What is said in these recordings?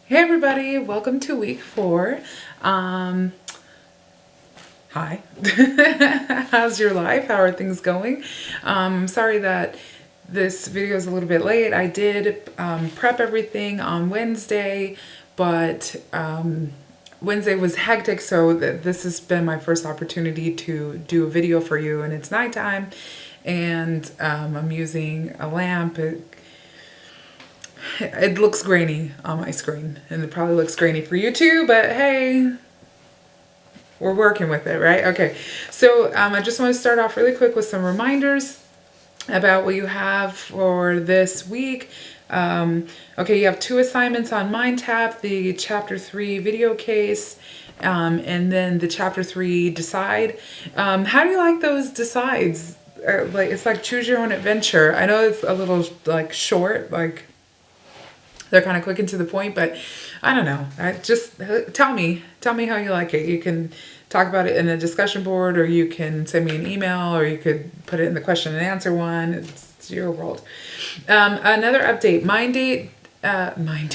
Hey everybody, welcome to week 4. Hi. How's your life? How are things going? Sorry that this video is a little bit late. I did prep everything on Wednesday, but Wednesday was hectic, so this has been my first opportunity to do a video for you, and it's nighttime, and I'm using a lamp. It looks grainy on my screen, and it probably looks grainy for you too, but hey, we're working with it, right? Okay, so I just want to start off really quick with some reminders about what you have for this week. Okay, you have 2 assignments on MindTap, the Chapter 3 video case, and then the Chapter 3 Decide. How do you like those decides? Like, it's like choose your own adventure. I know it's a little like short, like they're kind of quick and to the point, but I don't know. I just tell me how you like it. You can talk about it in a discussion board, or you can send me an email, or you could put it in the question and answer one. It's your world. Another update, Mind Date. Oh my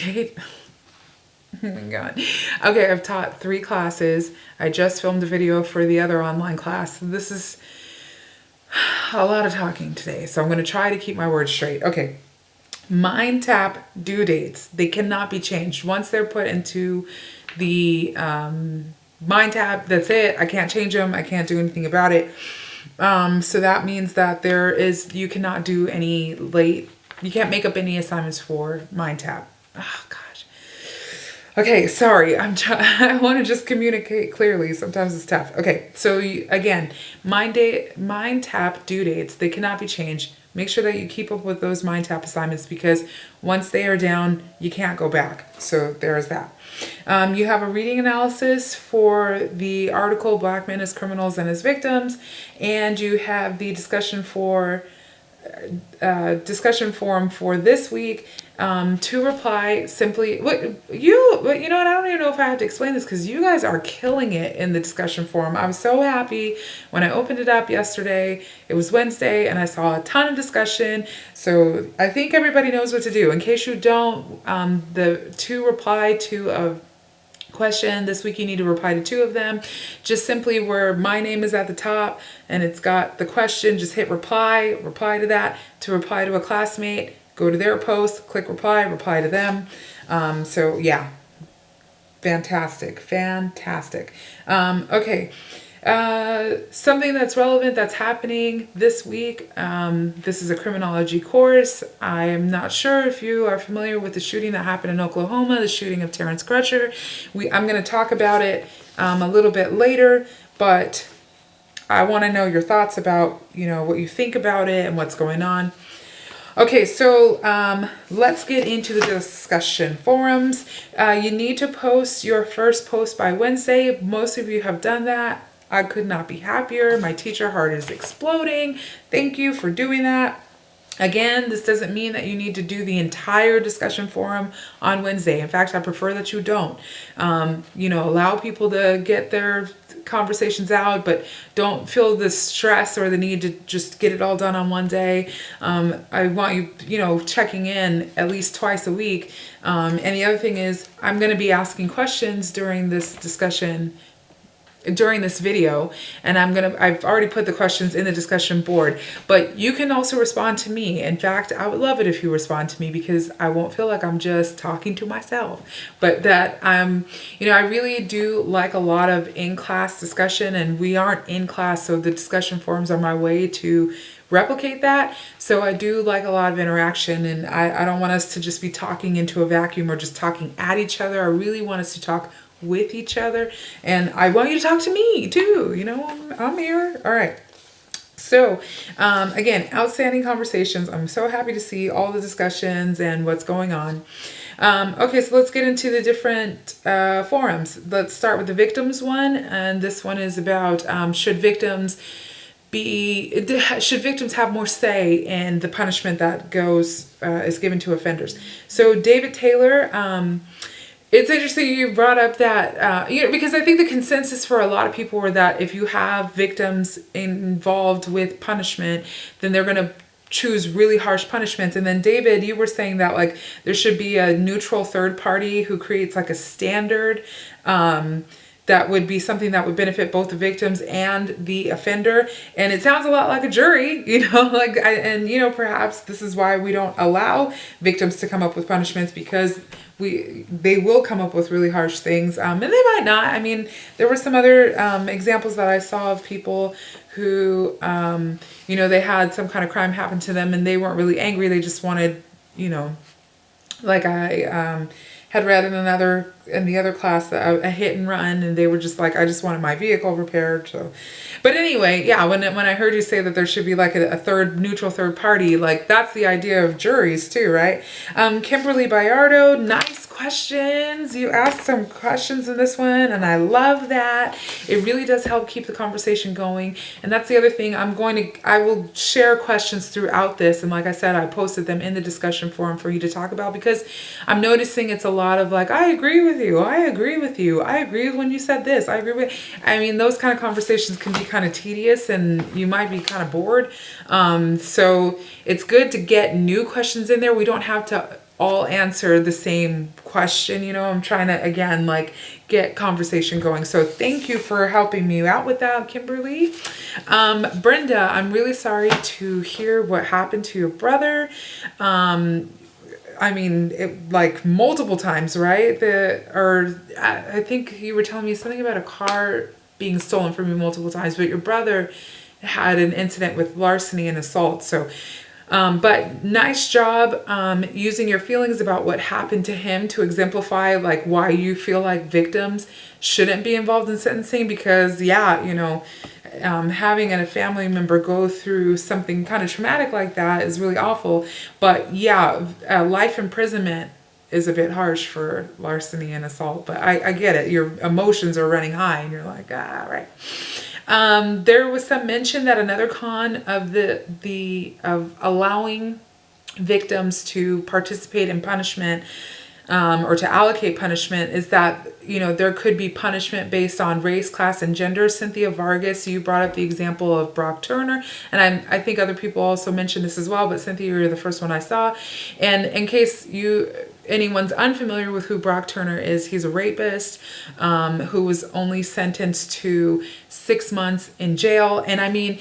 God. Okay, I've taught 3 classes. I just filmed a video for the other online class. This is a lot of talking today, so I'm going to try to keep my words straight. Okay. MindTap due dates, they cannot be changed. Once they're put into the MindTap, that's it. I can't change them. I can't do anything about it. So that means that you cannot do any late, you can't make up any assignments for MindTap. Oh, gosh. Okay, sorry. I want to just communicate clearly. Sometimes it's tough. Okay, so again, MindTap due dates, they cannot be changed. Make sure that you keep up with those MindTap assignments, because once they are down, you can't go back. So there's that. You have a reading analysis for the article Black Men as Criminals and as Victims, and you have the discussion forum for this week. To reply simply, you know what, I don't even know if I have to explain this, because you guys are killing it in the discussion forum. I was so happy when I opened it up yesterday. It was Wednesday and I saw a ton of discussion, so I think everybody knows what to do. In case you don't, to reply to a question this week, you need to reply to 2 of them. Just simply where my name is at the top and it's got the question, just hit reply to that. To reply to a classmate, go to their post, click reply to them. So yeah, fantastic. Okay. Something that's relevant that's happening this week. This is a criminology course. I am not sure if you are familiar with the shooting that happened in Oklahoma, the shooting of Terrence Crutcher. I'm going to talk about it a little bit later, but I want to know your thoughts about, what you think about it and what's going on. Okay, so let's get into the discussion forums. You need to post your first post by Wednesday. Most of you have done that. I could not be happier. My teacher heart is exploding. Thank you for doing that. Again, this doesn't mean that you need to do the entire discussion forum on Wednesday. In fact, I prefer that you don't. Allow people to get their conversations out, but don't feel the stress or the need to just get it all done on one day. I want you, checking in at least twice a week. And the other thing is, I'm going to be asking questions during this discussion, during this video, and I've already put the questions in the discussion board, but you can also respond to me. In fact, I would love it if you respond to me, because I won't feel like I'm just talking to myself, but that I really do like a lot of in-class discussion, and we aren't in class, so the discussion forums are my way to replicate that. So I do like a lot of interaction, and I don't want us to just be talking into a vacuum or just talking at each other. I really want us to talk with each other, and I want you to talk to me too. I'm here. All right. So again, outstanding conversations. I'm so happy to see all the discussions and what's going on. Okay, so let's get into the different forums. Let's start with the victims one, and this one is about should victims have more say in the punishment that is given to offenders. So David Taylor. It's interesting you brought up that, because I think the consensus for a lot of people were that if you have victims involved with punishment, then they're going to choose really harsh punishments. And then David, you were saying that like there should be a neutral third party who creates like a standard, that would be something that would benefit both the victims and the offender. And it sounds a lot like a jury, like, perhaps this is why we don't allow victims to come up with punishments, because they will come up with really harsh things, and they might not. I mean, there were some other examples that I saw of people who, they had some kind of crime happen to them and they weren't really angry. They just wanted, like I had read in the other class, a hit and run, and they were just like, I just wanted my vehicle repaired. So, but anyway, yeah, when I heard you say that there should be like a neutral third party, like that's the idea of juries too, right? Kimberly Bayardo, nice questions. You asked some questions in this one, and I love that. It really does help keep the conversation going. And that's the other thing. I will share questions throughout this, and like I said, I posted them in the discussion forum for you to talk about, because I'm noticing it's a lot of like, I agree with you. I agree with you. I agree when you said this. Those kind of conversations can be kind of tedious and you might be kind of bored. So it's good to get new questions in there. We don't have to all answer the same question. I'm trying to, again, like get conversation going. So thank you for helping me out with that, Kimberly. Brenda, I'm really sorry to hear what happened to your brother. Like multiple times, right? I think you were telling me something about a car being stolen from you multiple times, but your brother had an incident with larceny and assault. So, but nice job using your feelings about what happened to him to exemplify like why you feel like victims shouldn't be involved in sentencing, because having a family member go through something kind of traumatic like that is really awful. But yeah, life imprisonment is a bit harsh for larceny and assault, but I get it. Your emotions are running high and you're like, right. There was some mention that another con of of allowing victims to participate in punishment, or to allocate punishment, is that there could be punishment based on race, class, and gender. Cynthia Vargas, you brought up the example of Brock Turner, and I think other people also mentioned this as well, but Cynthia, you're the first one I saw. And in case anyone's unfamiliar with who Brock Turner is, he's a rapist who was only sentenced to 6 months in jail. And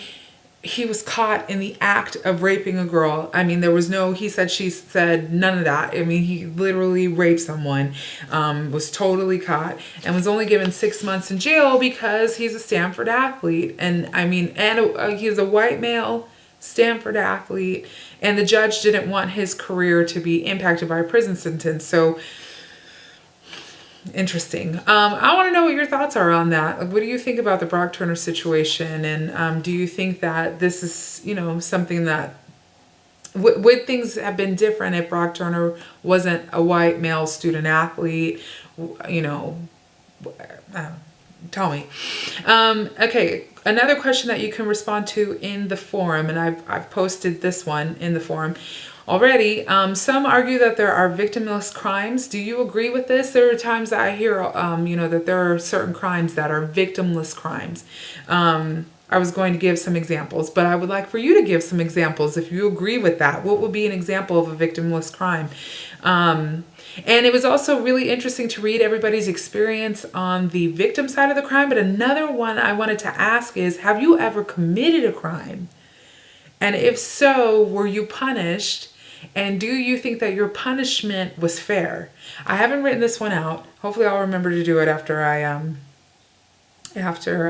he was caught in the act of raping a girl. There was no he said, she said, none of that. He literally raped someone, was totally caught, and was only given 6 months in jail because he's a Stanford athlete. And he's a white male Stanford athlete, and the judge didn't want his career to be impacted by a prison sentence. So interesting. I want to know what your thoughts are on that. What do you think about the Brock Turner situation? And do you think that this is, something that would things have been different if Brock Turner wasn't a white male student athlete? Tell me. Okay. Another question that you can respond to in the forum, and I've posted this one in the forum already. Some argue that there are victimless crimes. Do you agree with this? There are times that I hear, that there are certain crimes that are victimless crimes. I was going to give some examples, but I would like for you to give some examples if you agree with that. What would be an example of a victimless crime? And it was also really interesting to read everybody's experience on the victim side of the crime. But another one I wanted to ask is, have you ever committed a crime? And if so, were you punished? And do you think that your punishment was fair? I haven't written this one out. Hopefully I'll remember to do it after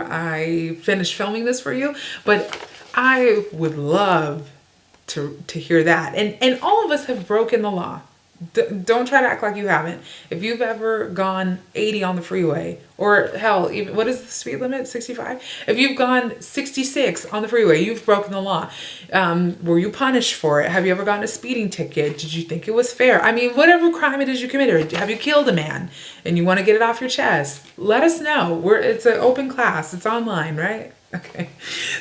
I finish filming this for you. But I would love to hear that. And all of us have broken the law. Don't try to act like you haven't. If you've ever gone 80 on the freeway, or hell, even what is the speed limit? 65? If you've gone 66 on the freeway, you've broken the law. Were you punished for it? Have you ever gotten a speeding ticket? Did you think it was fair? Whatever crime it is you committed, have you killed a man and you want to get it off your chest? Let us know. It's an open class. It's online, right? Okay.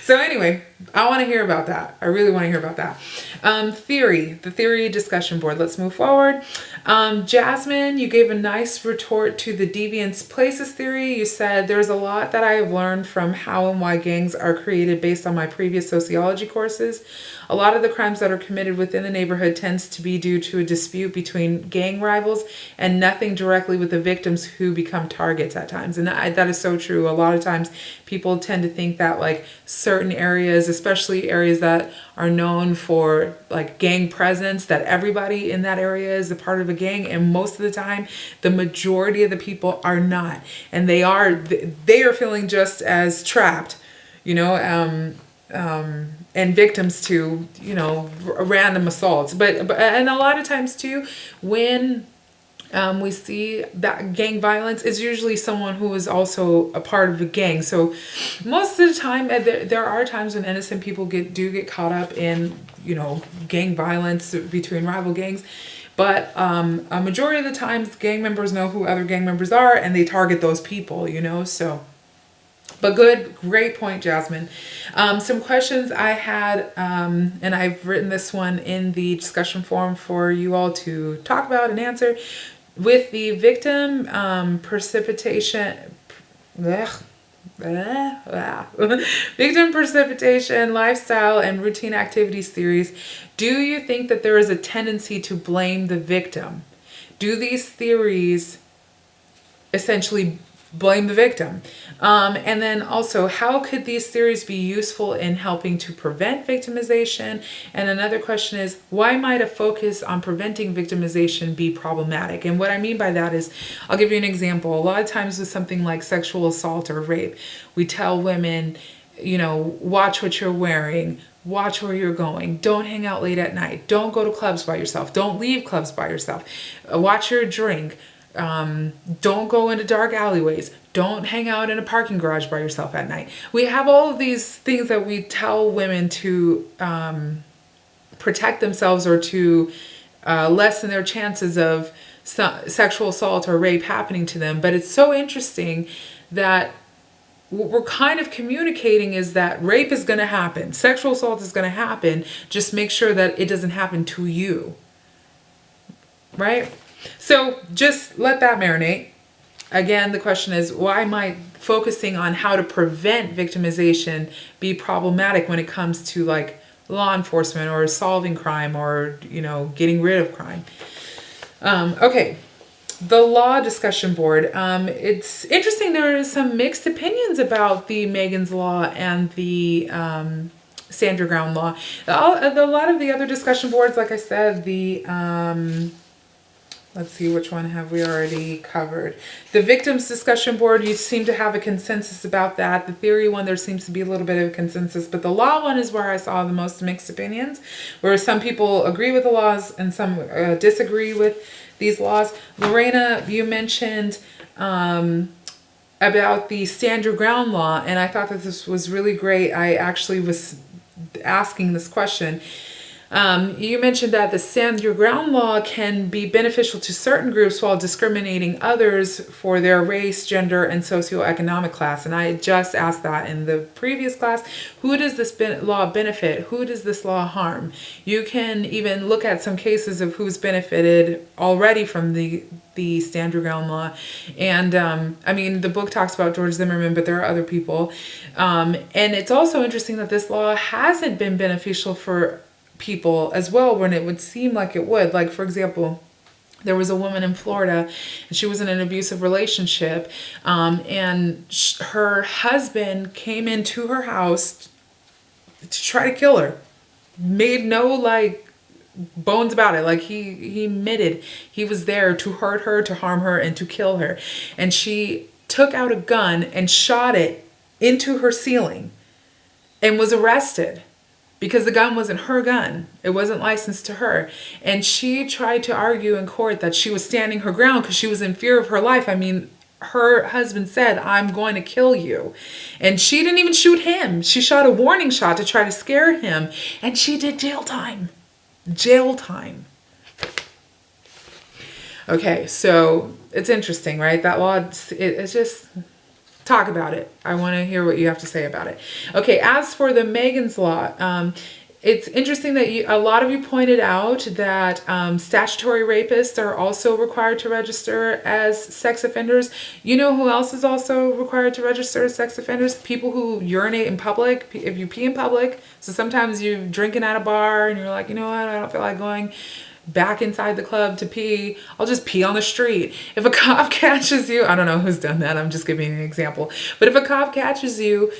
So anyway, I want to hear about that. I really want to hear about that. The theory discussion board. Let's move forward. Jasmine, you gave a nice retort to the deviance places theory. You said there's a lot that I have learned from how and why gangs are created based on my previous sociology courses. A lot of the crimes that are committed within the neighborhood tends to be due to a dispute between gang rivals and nothing directly with the victims who become targets at times. And that is so true. A lot of times people tend to think that like certain areas, especially areas that are known for like gang presence, that everybody in that area is a part of a gang. And most of the time, the majority of the people are not. And they are feeling just as trapped, you know, and victims to, you know, random assaults. But and a lot of times too, when we see that gang violence is usually someone who is also a part of a gang. So most of the time, there are times when innocent people do get caught up in, you know, gang violence between rival gangs. But a majority of the times, gang members know who other gang members are, and they target those people, you know, so. But great point, Jasmine. Some questions I had, and I've written this one in the discussion forum for you all to talk about and answer. With the victim precipitation, victim precipitation, lifestyle, and routine activities theories, do you think that there is a tendency to blame the victim? Do these theories essentially blame the victim? And then also, how could these theories be useful in helping to prevent victimization? And another question is, why might a focus on preventing victimization be problematic? And what I mean by that is, I'll give you an example. A lot of times with something like sexual assault or rape, we tell women, you know, watch what you're wearing, watch where you're going, don't hang out late at night, don't go to clubs by yourself, don't leave clubs by yourself, watch your drink, don't go into dark alleyways, don't hang out in a parking garage by yourself at night. We have all of these things that we tell women to protect themselves or to lessen their chances of sexual assault or rape happening to them. But it's so interesting that what we're kind of communicating is that rape is going to happen, sexual assault is going to happen, just make sure that it doesn't happen to you, right? So just let that marinate. Again, the question is, why might focusing on how to prevent victimization be problematic when it comes to like law enforcement or solving crime or, you know, getting rid of crime? Okay. The law discussion board. It's interesting. There are some mixed opinions about the Megan's Law and the Stand Your Ground law. A lot of the other discussion boards, like I said, the let's see, which one have we already covered? The victims discussion board, you seem to have a consensus about that. The theory one, there seems to be a little bit of a consensus, but the law one is where I saw the most mixed opinions, where some people agree with the laws and some disagree with these laws. Lorena, you mentioned about the Stand Your Ground law, and I thought that this was really great. I actually was asking this question. You mentioned that the Stand Your Ground law can be beneficial to certain groups while discriminating others for their race, gender, and socioeconomic class. And I just asked that in the previous class. Who does this law benefit? Who does this law harm? You can even look at some cases of who's benefited already from the Stand Your Ground law. And I mean, the book talks about George Zimmerman, but there are other people. And it's also interesting that this law hasn't been beneficial for people as well when it would seem like it would. Like, for example, there was a woman in Florida and she was in an abusive relationship, and her husband came into her house to try to kill her. Made no like bones about it. Like he admitted he was there to hurt her, to harm her, and to kill her. And she took out a gun and shot it into her ceiling and was arrested because the gun wasn't her gun. It wasn't licensed to her. And she tried to argue in court that she was standing her ground because she was in fear of her life. I mean, her husband said, "I'm going to kill you." And she didn't even shoot him. She shot a warning shot to try to scare him. And she did jail time. Jail time. Okay, so it's interesting, right? That law, it's just talk about it. I want to hear what you have to say about it. Okay, as for the Megan's Law, it's interesting that a lot of you pointed out that statutory rapists are also required to register as sex offenders. You know who else is also required to register as sex offenders? People who urinate in public. If you pee in public, so sometimes you're drinking at a bar and you're like, you know what, I don't feel like going back inside the club to pee. I'll just pee on the street. If a cop catches you, I don't know who's done that. I'm just giving an example. But if a cop catches you,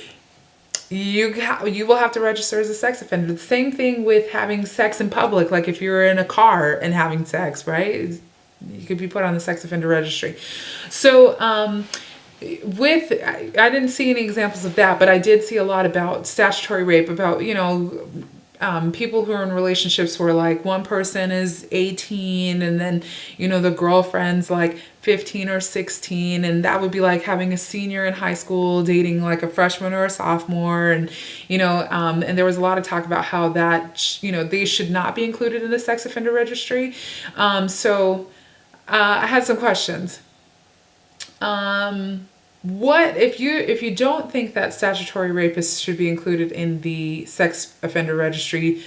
you will have to register as a sex offender. The same thing with having sex in public. Like if you're in a car and having sex, right? You could be put on the sex offender registry. So I didn't see any examples of that, but I did see a lot about statutory rape, about, people who are in relationships where like one person is 18 and then, the girlfriend's like 15 or 16, and that would be like having a senior in high school dating like a freshman or a sophomore. And, and there was a lot of talk about how that, they should not be included in the sex offender registry. So I had some questions. What if you don't think that statutory rapists should be included in the sex offender registry?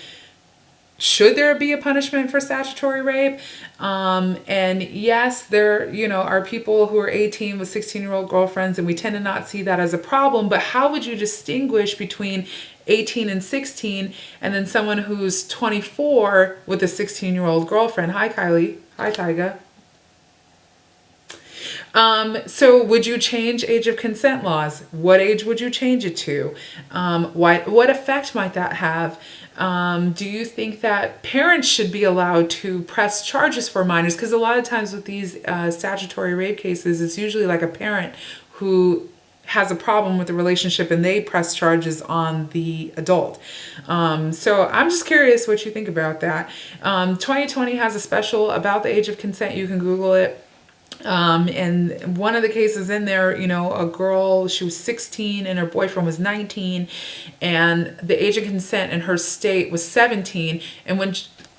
Should there be a punishment for statutory rape? And yes, there are people who are 18 with 16-year-old girlfriends, and we tend to not see that as a problem. But how would you distinguish between 18 and 16 and then someone who's 24 with a 16-year-old girlfriend? Hi, Kylie. Hi, Tyga. So would you change age of consent laws? What age would you change it to? What effect might that have? Do you think that parents should be allowed to press charges for minors? Because a lot of times with these statutory rape cases, it's usually like a parent who has a problem with the relationship and they press charges on the adult. So I'm just curious what you think about that. 2020 has a special about the age of consent. You can Google it. And one of the cases in there, a girl, she was 16 and her boyfriend was 19, and the age of consent in her state was 17. And when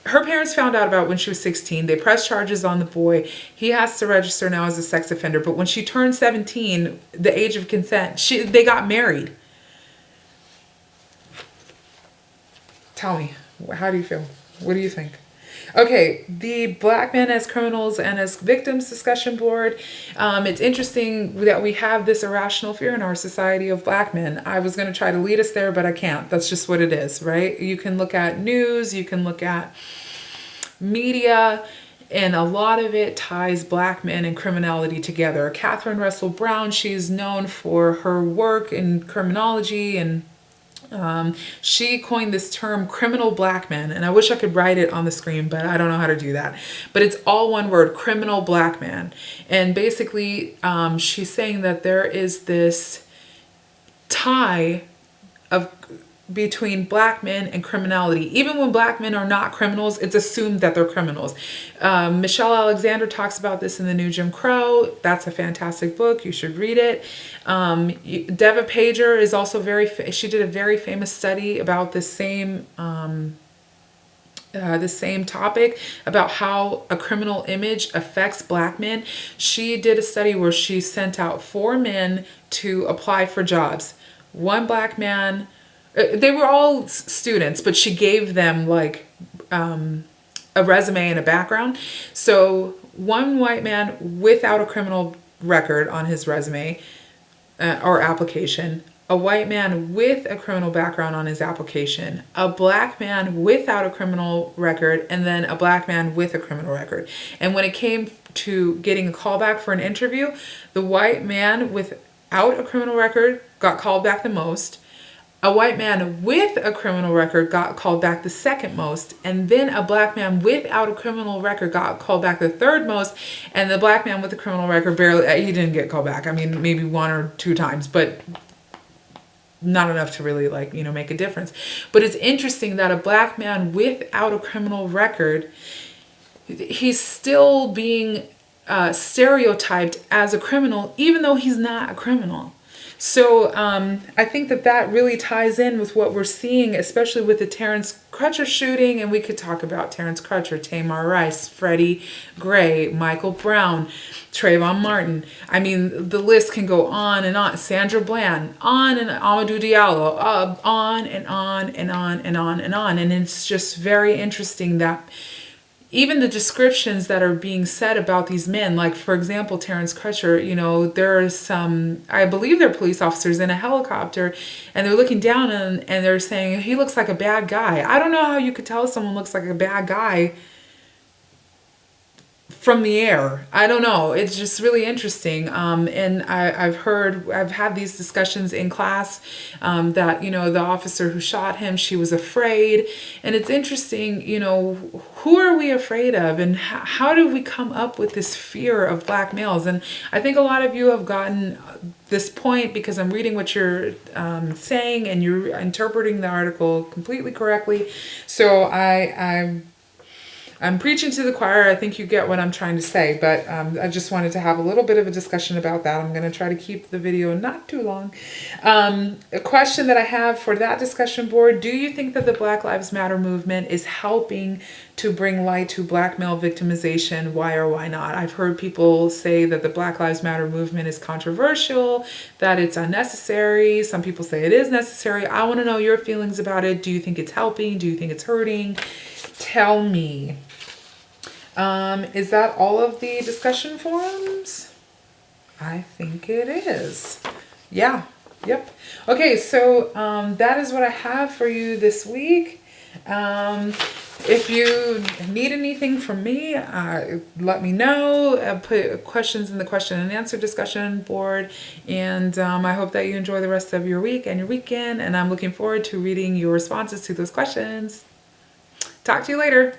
her parents found out about when she was 16, they pressed charges on the boy. He has to register now as a sex offender. But when she turned 17, the age of consent, they got married. Tell me, how do you feel? What do you think? Okay, the Black Men as Criminals and as Victims discussion board. It's interesting that we have this irrational fear in our society of black men. I was going to try to lead us there, but I can't. That's just what it is, right? You can look at news, you can look at media, and a lot of it ties black men and criminality together. Catherine Russell Brown, she's known for her work in criminology, and she coined this term criminal black men, and I wish I could write it on the screen, but I don't know how to do that. But it's all one word, criminal black man. And basically, she's saying that there is this tie between black men and criminality. Even when black men are not criminals, it's assumed that they're criminals. Michelle Alexander talks about this in The New Jim Crow. That's a fantastic book. You should read it. Deva Pager is also she did a very famous study about the same topic, about how a criminal image affects black men. She did a study where she sent out 4 men to apply for jobs. One black man, they were all students, but she gave them like a resume and a background. So one white man without a criminal record on his resume or application, a white man with a criminal background on his application, a black man without a criminal record, and then a black man with a criminal record. And when it came to getting a callback for an interview, the white man without a criminal record got called back the most. A white man with a criminal record got called back the second most, and then a black man without a criminal record got called back the third most, and the black man with a criminal record he didn't get called back. I mean, maybe 1 or 2 times, but not enough to really make a difference. But it's interesting that a black man without a criminal record, he's still being stereotyped as a criminal, even though he's not a criminal. So I think that really ties in with what we're seeing, especially with the Terrence Crutcher shooting. And we could talk about Terrence Crutcher, Tamar Rice, Freddie Gray, Michael Brown, Trayvon Martin. I mean, the list can go on and on. Sandra Bland, on and Amadou Diallo, on and on and on and on and on. And it's just very interesting that even the descriptions that are being said about these men, like for example, Terrence Crutcher, you know, there are some, I believe they're police officers in a helicopter, and they're looking down and they're saying, he looks like a bad guy. I don't know how you could tell someone looks like a bad guy from the air. I don't know. It's just really interesting. And I've had these discussions in class that, you know, the officer who shot him, she was afraid. And it's interesting, you know, who are we afraid of? And how do we come up with this fear of black males? And I think a lot of you have gotten this point because I'm reading what you're saying and you're interpreting the article completely correctly. So I'm preaching to the choir. I think you get what I'm trying to say, but I just wanted to have a little bit of a discussion about that. I'm going to try to keep the video not too long. A question that I have for that discussion board: do you think that the Black Lives Matter movement is helping to bring light to black male victimization? Why or why not? I've heard people say that the Black Lives Matter movement is controversial, that it's unnecessary. Some people say it is necessary. I want to know your feelings about it. Do you think it's helping? Do you think it's hurting? Tell me. Is that all of the discussion forums? I think it is. Yeah. Yep. Okay, so that is what I have for you this week. If you need anything from me, let me know. Put questions in the question and answer discussion board. And I hope that you enjoy the rest of your week and your weekend. And I'm looking forward to reading your responses to those questions. Talk to you later.